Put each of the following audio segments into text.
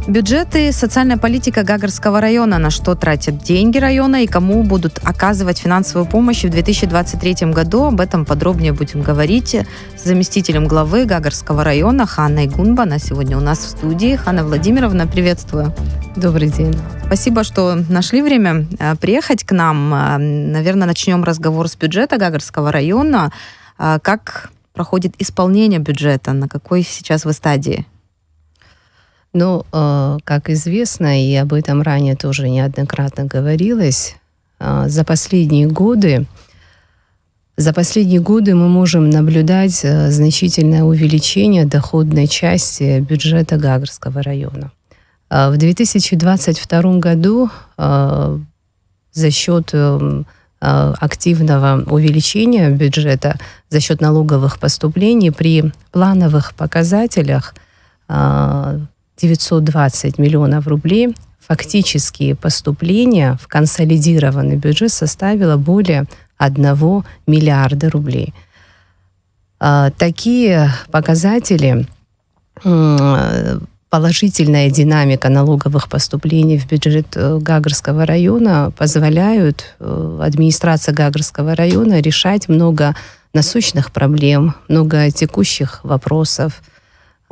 Бюджеты, социальная политика Гагарского района, на что тратят деньги района и кому будут оказывать финансовую помощь в 2023 году. Об этом подробнее будем говорить с заместителем главы Гагарского района Ханной Гунба. Она сегодня у нас в студии. Ханна Владимировна, приветствую. Добрый день. Спасибо, что нашли время приехать к нам. Наверное, начнем разговор с бюджета Гагарского района. Как проходит исполнение бюджета? На какой сейчас вы стадии? Ну, как известно, и об этом ранее тоже неоднократно говорилось, за последние годы мы можем наблюдать значительное увеличение доходной части бюджета Гагарского района. В 2022 году за счет активного увеличения бюджета, за счет налоговых поступлений при плановых показателях 920 миллионов рублей, фактические поступления в консолидированный бюджет составило более 1 миллиарда рублей. Такие показатели, положительная динамика налоговых поступлений в бюджет Гагарского района позволяют администрации Гагарского района решать много насущных проблем, много текущих вопросов.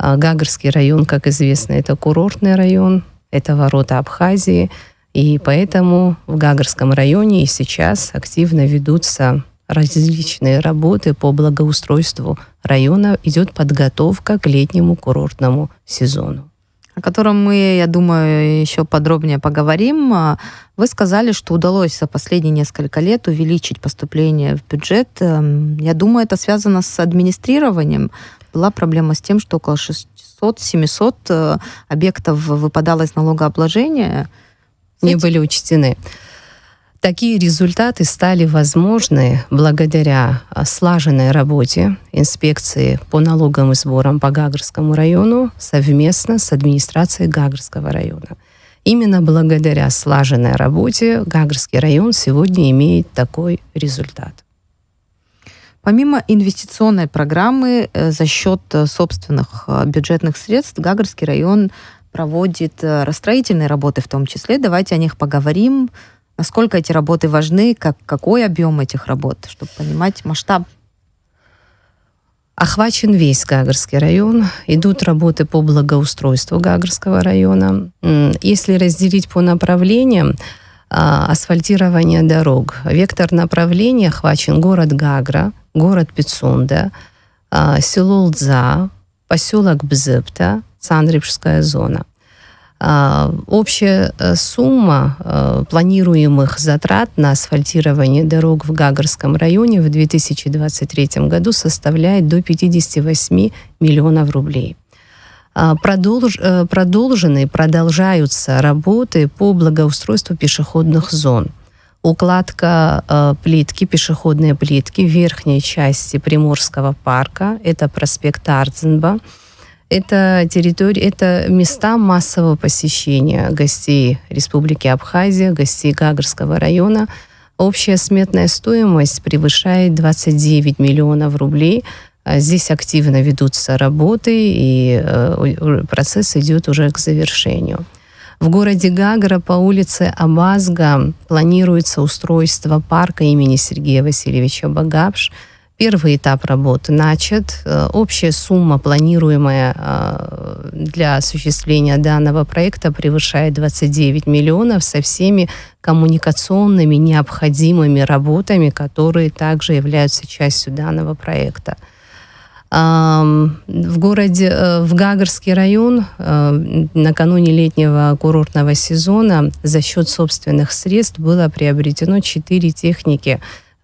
Гагарский район, как известно, это курортный район, это ворота Абхазии, и поэтому в Гагарском районе и сейчас активно ведутся различные работы по благоустройству района, идет подготовка к летнему курортному сезону. О котором мы, я думаю, еще подробнее поговорим. Вы сказали, что удалось за последние несколько лет увеличить поступление в бюджет. Я думаю, это связано с администрированием. Была проблема с тем, что около 600-700 объектов выпадало из налогообложения. Не были учтены. Такие результаты стали возможны благодаря слаженной работе инспекции по налогам и сборам по Гагарскому району совместно с администрацией Гагарского района. Именно благодаря слаженной работе Гагарский район сегодня имеет такой результат. Помимо инвестиционной программы, за счет собственных бюджетных средств Гагарский район проводит строительные работы в том числе. Давайте о них поговорим. Насколько эти работы важны, какой объем этих работ, чтобы понимать масштаб? Охвачен весь Гагарский район. Идут работы по благоустройству Гагарского района. Если разделить по направлениям, асфальтирование дорог. Вектор направления охвачен город Гагра, город Пицунда, село Лдза, поселок Бзыпта, Цандрипская зона. Общая сумма планируемых затрат на асфальтирование дорог в Гагарском районе в 2023 году составляет до 58 миллионов рублей. Продолжаются работы по благоустройству пешеходных зон. Укладка плитки, пешеходной плитки в верхней части Приморского парка, это проспект Ардзенба. Это места массового посещения гостей Республики Абхазия, гостей Гагарского района. Общая сметная стоимость превышает 29 миллионов рублей. Здесь активно ведутся работы, и процесс идет уже к завершению. В городе Гагра по улице Абазга планируется устройство парка имени Сергея Васильевича Багапш. Первый этап работы начат. Общая сумма, планируемая для осуществления данного проекта, превышает 29 миллионов со всеми коммуникационными необходимыми работами, которые также являются частью данного проекта. В Гагарский район накануне летнего курортного сезона за счет собственных средств было приобретено 4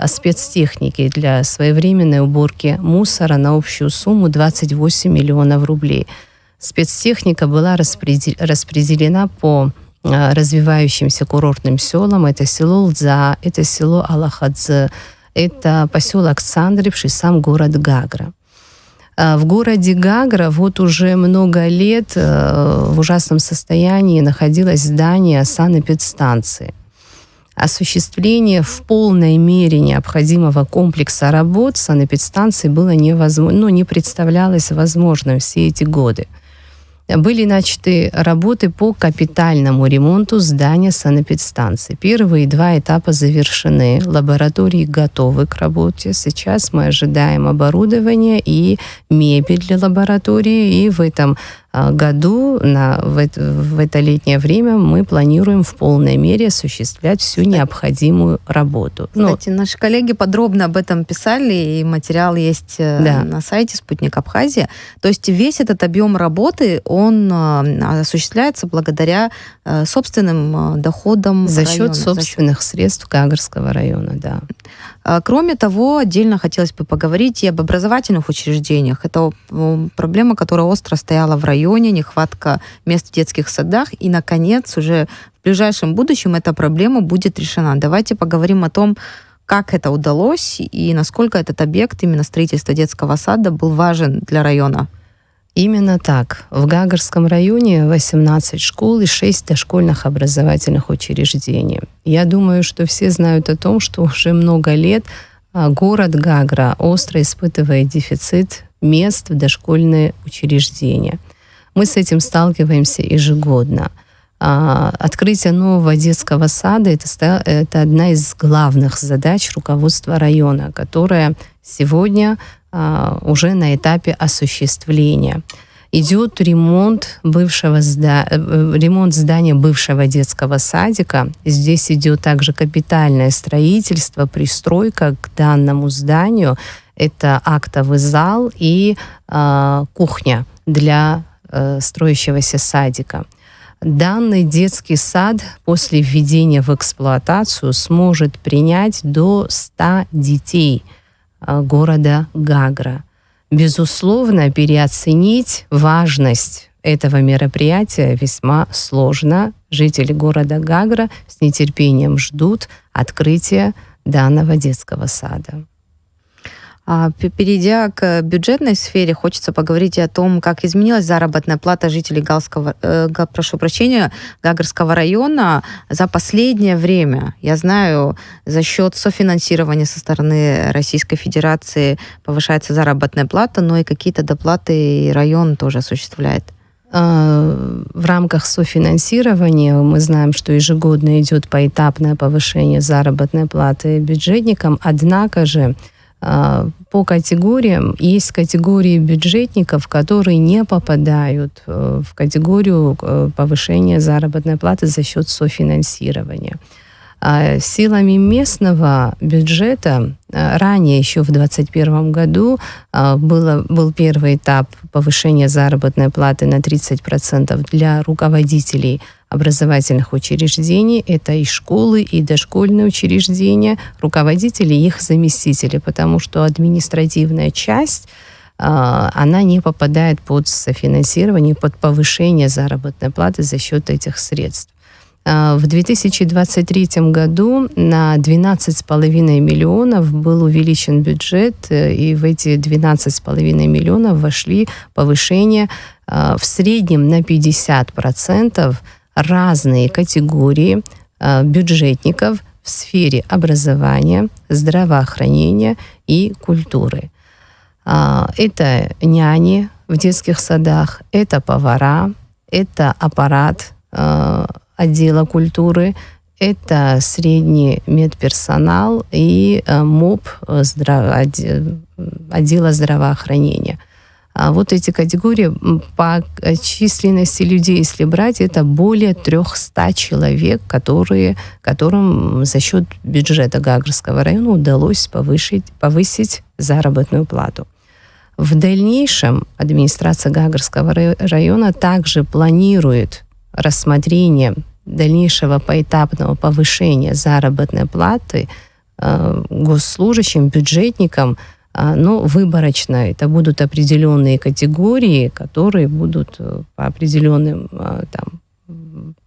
спецтехники для своевременной уборки мусора на общую сумму 28 миллионов рублей. Спецтехника была распределена по развивающимся курортным селам. Это село Лдза, это село Алахадзе, это поселок Цандрипш и сам город Гагра. В городе Гагра вот уже много лет в ужасном состоянии находилось здание санэпидстанции. Осуществление в полной мере необходимого комплекса работ санэпидстанции было невозможно, не представлялось возможным все эти годы. были начаты работы по капитальному ремонту здания санэпидстанции. Первые 2 этапа завершены. Лаборатории готовы к работе. Сейчас мы ожидаем оборудование и мебель для лаборатории. И в этом году, в это летнее время, мы планируем в полной мере осуществлять всю необходимую работу. Кстати, наши коллеги подробно об этом писали, и материал есть на сайте «Спутник Абхазия». То есть весь этот объем работы, он осуществляется благодаря собственным доходам за района. Счет собственных средств Гагарского района, да. Кроме того, отдельно хотелось бы поговорить и об образовательных учреждениях. Это проблема, которая остро стояла в районе, нехватка мест в детских садах. И, наконец, уже в ближайшем будущем эта проблема будет решена. Давайте поговорим о том, как это удалось и насколько этот объект, именно строительство детского сада, был важен для района. Именно так. В Гагарском районе 18 школ и 6 дошкольных образовательных учреждений. Я думаю, что все знают о том, что уже много лет город Гагра остро испытывает дефицит мест в дошкольные учреждения. Мы с этим сталкиваемся ежегодно. Открытие нового детского сада – это одна из главных задач руководства района, которая сегодня уже на этапе осуществления. Идет ремонт здания бывшего детского садика. Здесь идет также капитальное строительство, пристройка к данному зданию. Это актовый зал и кухня для строящегося садика. Данный детский сад после введения в эксплуатацию сможет принять до 100 детей города Гагра. Безусловно, переоценить важность этого мероприятия весьма сложно. Жители города Гагра с нетерпением ждут открытия данного детского сада. Перейдя к бюджетной сфере, хочется поговорить и о том, как изменилась заработная плата жителей Гагарского района за последнее время. Я знаю, за счет софинансирования со стороны Российской Федерации повышается заработная плата, но и какие-то доплаты район тоже осуществляет. В рамках софинансирования мы знаем, что ежегодно идет поэтапное повышение заработной платы бюджетникам, однако же по категориям есть категории бюджетников, которые не попадают в категорию повышения заработной платы за счет софинансирования. Силами местного бюджета ранее, еще в 2021 году, был первый этап повышения заработной платы на 30% для руководителей образовательных учреждений. Это и школы, и дошкольные учреждения, руководители и их заместители, потому что административная часть, она не попадает под софинансирование, под повышение заработной платы за счет этих средств. В 2023 году на 12,5 миллионов был увеличен бюджет, и в эти 12,5 миллионов вошли повышения в среднем на 50% разные категории бюджетников в сфере образования, здравоохранения и культуры. Это няни в детских садах, это повара, это аппарат отдела культуры, это средний медперсонал и МОП отдела здравоохранения. Вот эти категории по численности людей, если брать, это более 300 человек, которым за счет бюджета Гагарского района удалось повысить заработную плату. В дальнейшем администрация Гагарского района также планирует рассмотрение дальнейшего поэтапного повышения заработной платы госслужащим, бюджетникам, но выборочно. Это будут определенные категории, которые будут по определенным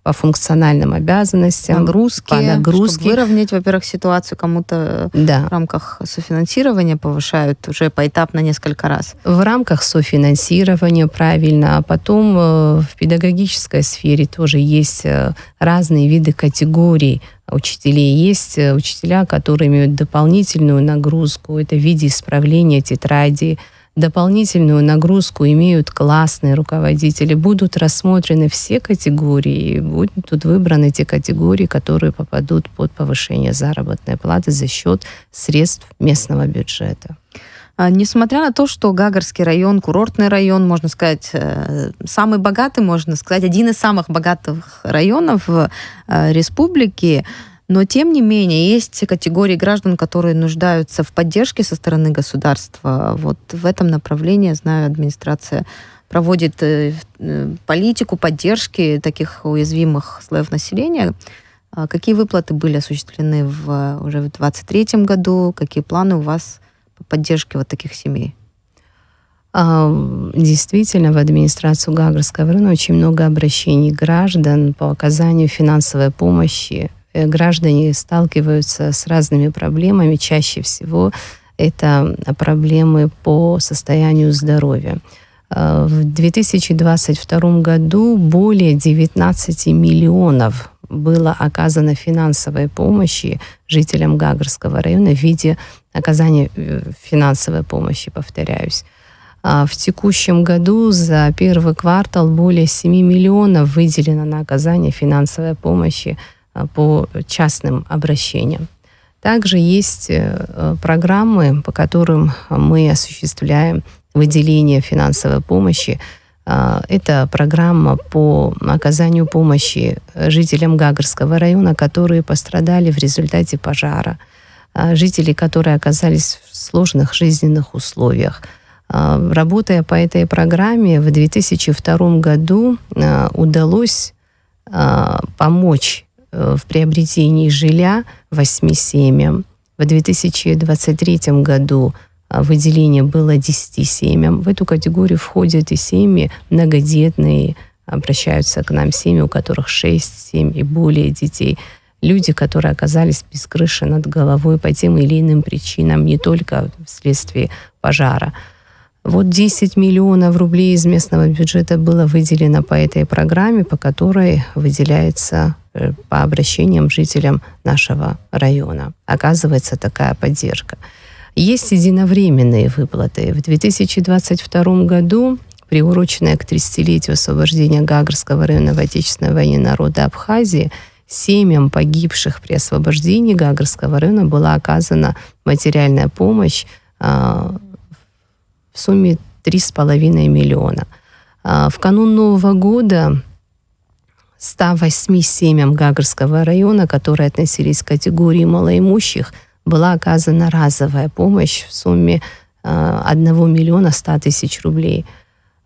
по функциональным обязанностям, нагрузки, по нагрузке. Чтобы выровнять, во-первых, ситуацию, кому-то в рамках софинансирования повышают уже поэтапно несколько раз. В рамках софинансирования, правильно. А потом в педагогической сфере тоже есть разные виды категорий учителей. Есть учителя, которые имеют дополнительную нагрузку. Это в виде исправления тетради дополнительную нагрузку имеют классные руководители, будут рассмотрены все категории, будут выбраны те категории, которые попадут под повышение заработной платы за счет средств местного бюджета. Несмотря на то, что Гагарский район, курортный район, можно сказать, самый богатый, можно сказать, один из самых богатых районов республики, но, тем не менее, есть категории граждан, которые нуждаются в поддержке со стороны государства. Вот в этом направлении, я знаю, администрация проводит политику поддержки таких уязвимых слоев населения. Какие выплаты были осуществлены уже в 2023 году? Какие планы у вас по поддержке вот таких семей? Действительно, в администрацию Гагарского района очень много обращений граждан по оказанию финансовой помощи. Граждане сталкиваются с разными проблемами. Чаще всего это проблемы по состоянию здоровья. В 2022 году более 19 миллионов было оказано финансовой помощи жителям Гагарского района в виде оказания финансовой помощи, повторяюсь. В текущем году за первый квартал более 7 миллионов выделено на оказание финансовой помощи по частным обращениям. Также есть программы, по которым мы осуществляем выделение финансовой помощи. Это программа по оказанию помощи жителям Гагарского района, которые пострадали в результате пожара, жители, которые оказались в сложных жизненных условиях. Работая по этой программе, в 2002 году удалось помочь в приобретении жилья 8 семьям. В 2023 году выделение было 10 семьям. В эту категорию входят и семьи многодетные, обращаются к нам семьи, у которых 6, 7 и более детей. Люди, которые оказались без крыши над головой по тем или иным причинам, не только вследствие пожара. Вот 10 миллионов рублей из местного бюджета было выделено по этой программе, по которой выделяется по обращениям жителям нашего района. Оказывается такая поддержка. Есть единовременные выплаты. В 2022 году, приуроченная к 30-летию освобождения Гагарского района в Отечественной войне народа Абхазии, семьям погибших при освобождении Гагарского района была оказана материальная помощь в сумме 3,5 миллиона. В канун Нового года 108 семьям Гагарского района, которые относились к категории малоимущих, была оказана разовая помощь в сумме 1 миллиона 100 тысяч рублей.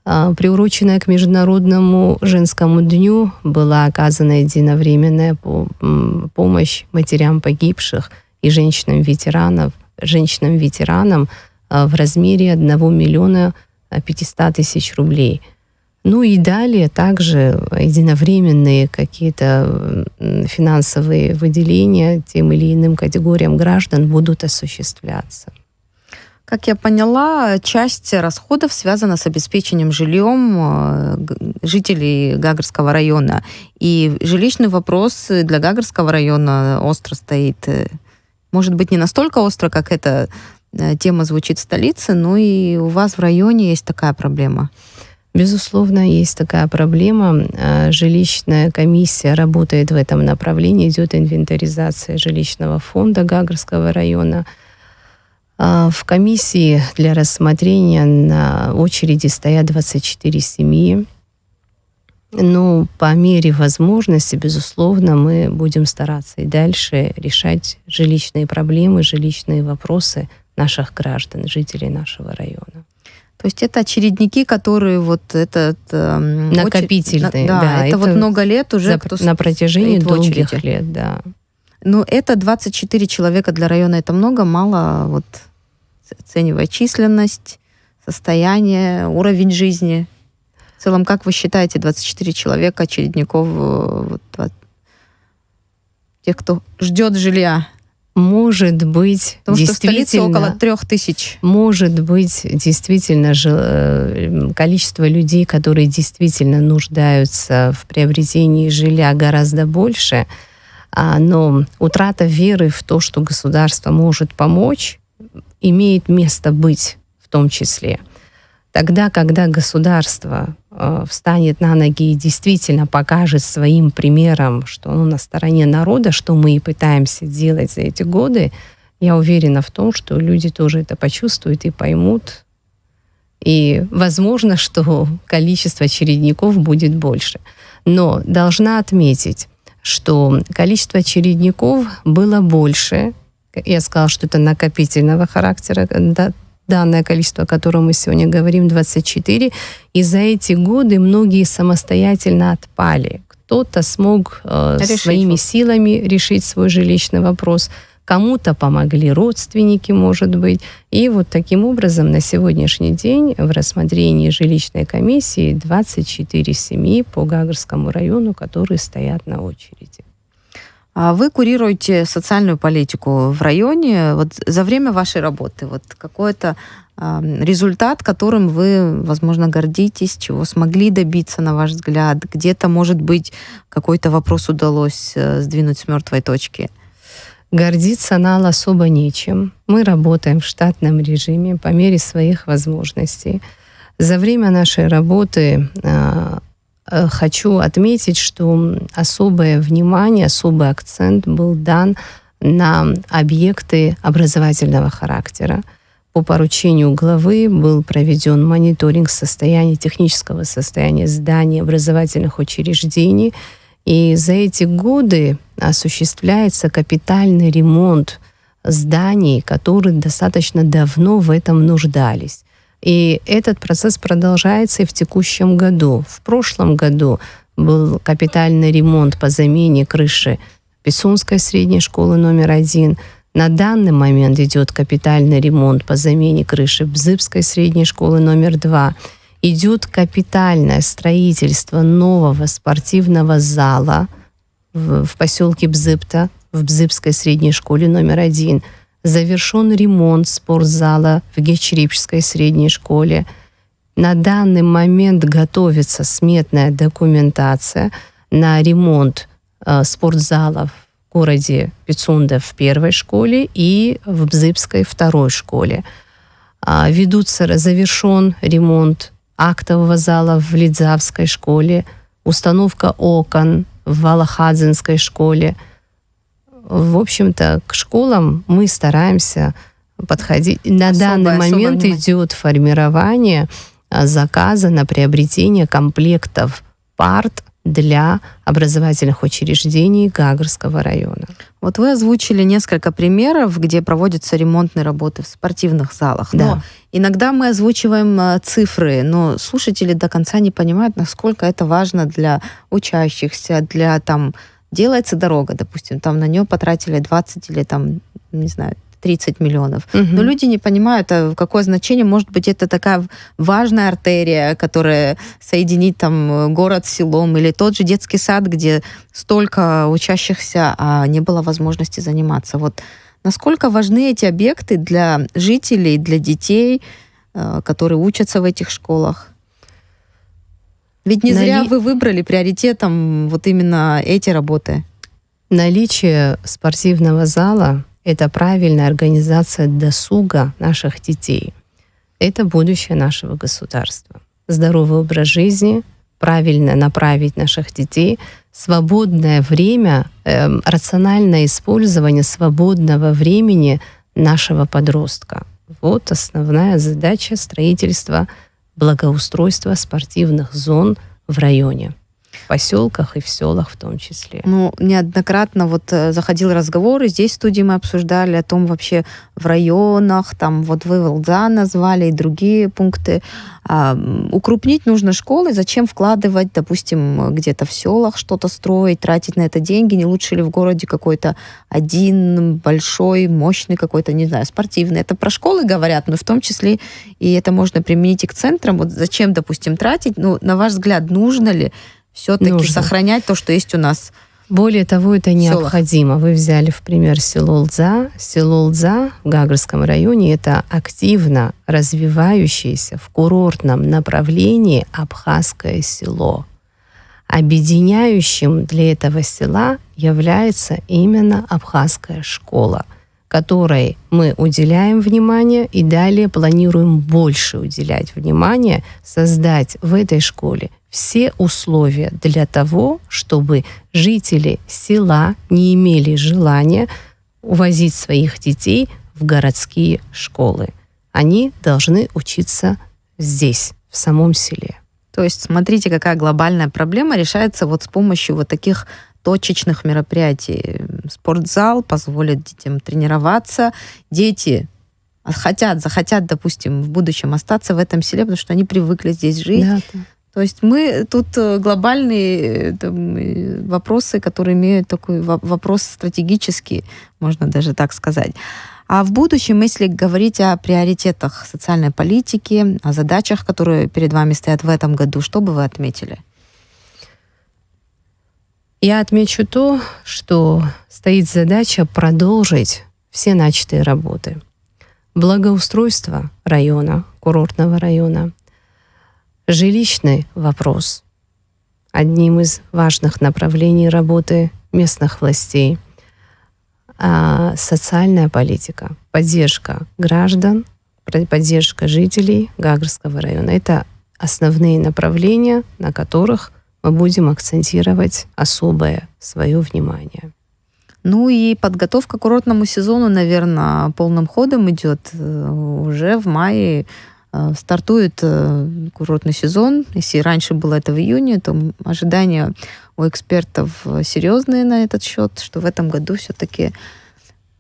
Приуроченная к Международному женскому дню была оказана единовременная помощь матерям погибших и женщинам-ветеранам в размере 1 миллиона 500 тысяч рублей. Ну и далее также единовременные какие-то финансовые выделения тем или иным категориям граждан будут осуществляться. Как я поняла, часть расходов связана с обеспечением жильем жителей Гагарского района. И жилищный вопрос для Гагарского района остро стоит. Может быть, не настолько остро, как эта тема звучит в столице, но и у вас в районе есть такая проблема. Безусловно, есть такая проблема. Жилищная комиссия работает в этом направлении, идет инвентаризация жилищного фонда Гагарского района. В комиссии для рассмотрения на очереди стоят 24 семьи. Но по мере возможности, безусловно, мы будем стараться и дальше решать жилищные проблемы, жилищные вопросы наших граждан, жителей нашего района. То есть это очередники, которые вот этот... накопительные, да, это вот много лет уже... На протяжении долгих лет, да. Но это 24 человека для района, это много, мало, вот оценивая численность, состояние, уровень жизни. В целом, как вы считаете, 24 человека, очередников, вот, тех, кто ждет жилья? Может быть, потому что в столице около 3000. Может быть, действительно, количество людей, которые действительно нуждаются в приобретении жилья, гораздо больше, но утрата веры в то, что государство может помочь, имеет место быть в том числе. Тогда, когда государство встанет на ноги и действительно покажет своим примером, что оно на стороне народа, что мы и пытаемся делать за эти годы, я уверена в том, что люди тоже это почувствуют и поймут. И возможно, что количество очередников будет больше. Но должна отметить, что количество очередников было больше. Я сказала, что это накопительного характера, данное количество, о котором мы сегодня говорим, 24. И за эти годы многие самостоятельно отпали. Кто-то смог своими силами решить свой жилищный вопрос. Кому-то помогли родственники, может быть. И вот таким образом на сегодняшний день в рассмотрении жилищной комиссии 24 семьи по Гагарскому району, которые стоят на очереди. Вы курируете социальную политику в районе. Вот за время вашей работы вот какой-то результат, которым вы, возможно, гордитесь, чего смогли добиться, на ваш взгляд? Где-то, может быть, какой-то вопрос удалось сдвинуть с мертвой точки? Гордиться нам особо нечем. Мы работаем в штатном режиме по мере своих возможностей. За время нашей работы хочу отметить, что особое внимание, особый акцент был дан на объекты образовательного характера. По поручению главы был проведен мониторинг технического состояния зданий образовательных учреждений. И за эти годы осуществляется капитальный ремонт зданий, которые достаточно давно в этом нуждались. И этот процесс продолжается и в текущем году. В прошлом году был капитальный ремонт по замене крыши Пицунской средней школы номер 1. На данный момент идет капитальный ремонт по замене крыши Бзыбской средней школы номер 2. Идет капитальное строительство нового спортивного зала в поселке Бзыбта, в Бзыбской средней школе номер 1. Завершен ремонт спортзала в Гечрипчской средней школе. На данный момент готовится сметная документация на ремонт спортзала в городе Пицунда в первой школе и в Бзыбской второй школе. Завершен ремонт актового зала в Лидзавской школе, установка окон в Валахадзинской школе. В общем-то, к школам мы стараемся подходить. На данный момент идет формирование заказа на приобретение комплектов парт для образовательных учреждений Гагарского района. Вот вы озвучили несколько примеров, где проводятся ремонтные работы в спортивных залах. Да. Но иногда мы озвучиваем цифры, но слушатели до конца не понимают, насколько это важно для учащихся, делается дорога, допустим, там на нее потратили 20 или 30 миллионов. Но люди не понимают, какое значение может быть это такая важная артерия, которая соединит город с селом, или тот же детский сад, где столько учащихся, а не было возможности заниматься. Вот насколько важны эти объекты для жителей, для детей, которые учатся в этих школах? Ведь не зря вы выбрали приоритетом вот именно эти работы. Наличие спортивного зала — это правильная организация досуга наших детей. Это будущее нашего государства. Здоровый образ жизни, правильно направить наших детей, свободное время, рациональное использование свободного времени нашего подростка. Вот основная задача строительства, благоустройства спортивных зон в районе. В поселках и в селах в том числе. Неоднократно заходил разговор, и здесь в студии мы обсуждали о том вообще в районах, вы Волдза назвали и другие пункты. Укрупнить нужно школы, зачем вкладывать, допустим, где-то в селах что-то строить, тратить на это деньги, не лучше ли в городе какой-то один большой, мощный какой-то, не знаю, спортивный. Это про школы говорят, но в том числе и это можно применить и к центрам. Вот зачем, допустим, тратить? На ваш взгляд, нужно ли все-таки сохранять то, что есть у нас? Более того, это необходимо. Вы взяли в пример село Лдза. Село Лдза в Гагарском районе — это активно развивающееся в курортном направлении абхазское село. Объединяющим для этого села является именно абхазская школа, которой мы уделяем внимание и далее планируем больше уделять внимание, создать в этой школе все условия для того, чтобы жители села не имели желания увозить своих детей в городские школы. Они должны учиться здесь, в самом селе. То есть смотрите, какая глобальная проблема решается вот с помощью вот таких точечных мероприятий. Спортзал позволит детям тренироваться. Дети захотят, допустим, в будущем остаться в этом селе, потому что они привыкли здесь жить. Да. То есть мы тут глобальные вопросы, которые имеют такой вопрос стратегический, можно даже так сказать. А в будущем, если говорить о приоритетах социальной политики, о задачах, которые перед вами стоят в этом году, что бы вы отметили? Я отмечу то, что стоит задача продолжить все начатые работы. Благоустройство района, курортного района, жилищный вопрос – одним из важных направлений работы местных властей. А социальная политика, поддержка граждан, поддержка жителей Гагрского района – это основные направления, на которых мы будем акцентировать особое свое внимание. Ну и подготовка к курортному сезону, наверное, полным ходом идет. Уже в мае стартует курортный сезон. Если раньше было это в июне, то ожидания у экспертов серьезные на этот счет, что в этом году все-таки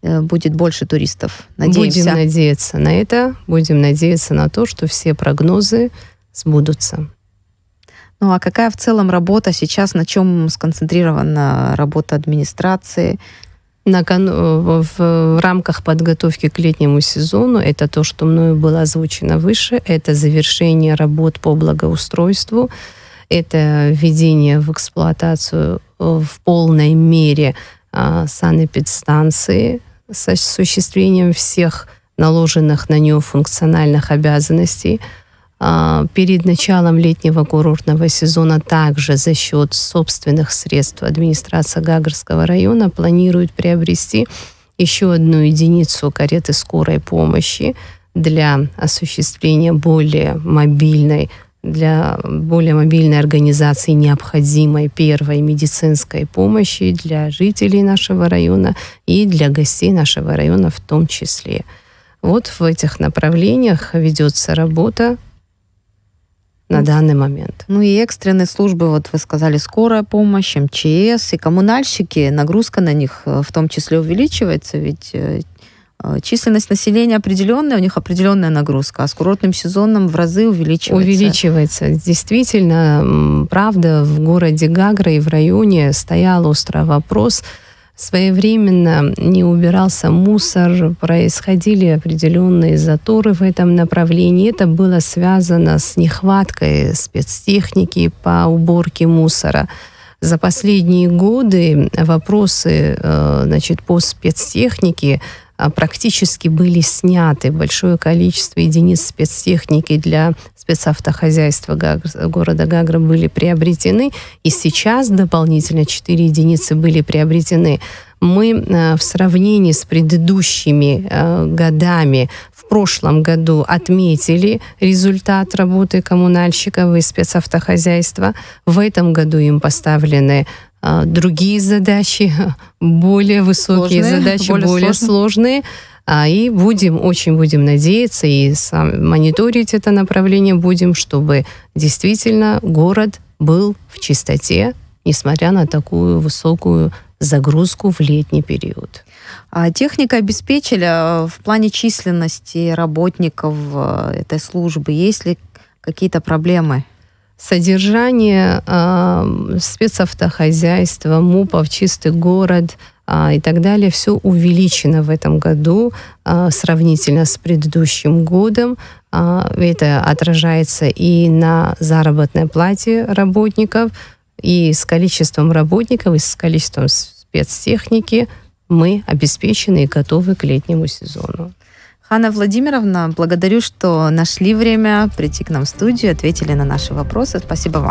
будет больше туристов. Надеемся. Будем надеяться на это, будем надеяться на то, что все прогнозы сбудутся. Ну а какая в целом работа сейчас, на чем сконцентрирована работа администрации? В рамках подготовки к летнему сезону, это то, что мною было озвучено выше, это завершение работ по благоустройству, это введение в эксплуатацию в полной мере санэпидстанции с осуществлением всех наложенных на нее функциональных обязанностей. Перед началом летнего курортного сезона также за счет собственных средств администрация Гагрского района планирует приобрести еще одну единицу кареты скорой помощи для осуществления более мобильной организации необходимой первой медицинской помощи для жителей нашего района и для гостей нашего района в том числе. Вот в этих направлениях ведется работа на данный момент. Ну и экстренные службы, вот вы сказали, скорая помощь, МЧС и коммунальщики, нагрузка на них в том числе увеличивается, ведь численность населения определенная, у них определенная нагрузка, а с курортным сезоном в разы увеличивается. Действительно, правда, в городе Гагра и в районе стоял острый вопрос. Своевременно не убирался мусор, происходили определенные заторы в этом направлении. Это было связано с нехваткой спецтехники по уборке мусора. За последние годы вопросы по спецтехнике практически были сняты. Большое количество единиц спецтехники для спецавтохозяйства города Гагра были приобретены, и сейчас дополнительно 4 единицы были приобретены. Мы в сравнении с предыдущими годами в прошлом году отметили результат работы коммунальщиков и спецавтохозяйства. В этом году им поставлены другие задачи, более высокие задачи, более сложные. И очень будем надеяться и мониторить это направление будем, чтобы действительно город был в чистоте, несмотря на такую высокую загрузку в летний период. А техника обеспечили в плане численности работников этой службы? Есть ли какие-то проблемы? Содержание спецавтохозяйства, МУПов, чистый город и так далее, все увеличено в этом году сравнительно с предыдущим годом. Это отражается и на заработной плате работников, и с количеством работников, и с количеством спецтехники мы обеспечены и готовы к летнему сезону. Ханна Владимировна, благодарю, что нашли время прийти к нам в студию, ответили на наши вопросы. Спасибо вам.